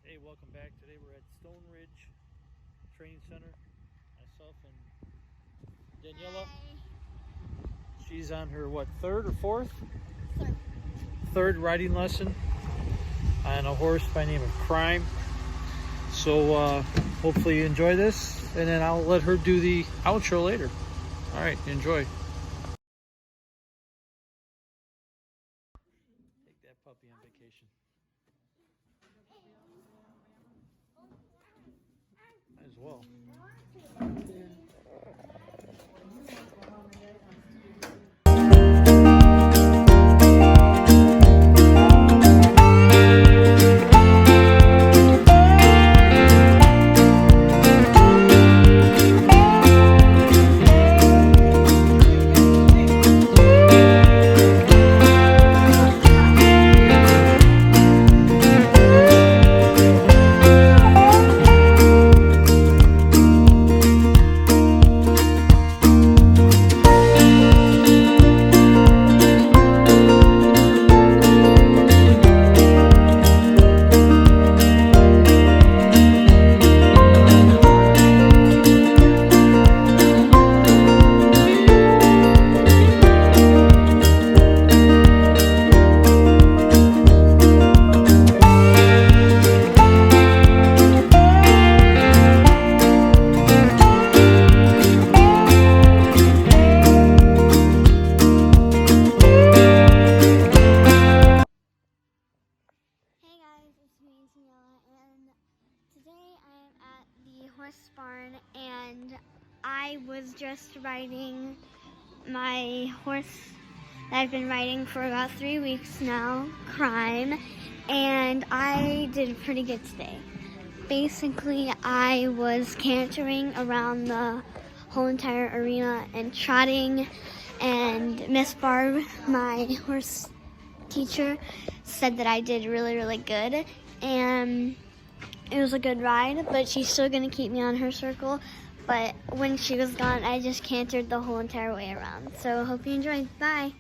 Hey, welcome back. Today we're at Stone Ridge Training Center. Myself and Daniella. Hi. She's on her, what, third or fourth? Third. Third riding lesson on a horse by the name of Crime. So hopefully you enjoy this, and then I'll let her do the outro later. All right, enjoy. Take that puppy on vacation. Might as well. Today I am at the horse barn and I was just riding my horse that I've been riding for about 3 weeks now, Crime, and I did pretty good today. Basically, I was cantering around the whole entire arena and trotting, and Miss Barb, my horse teacher, said that I did really, really good, and it was a good ride, but she's still going to keep me on her circle. But when she was gone, I just cantered the whole entire way around. So hope you enjoyed. Bye.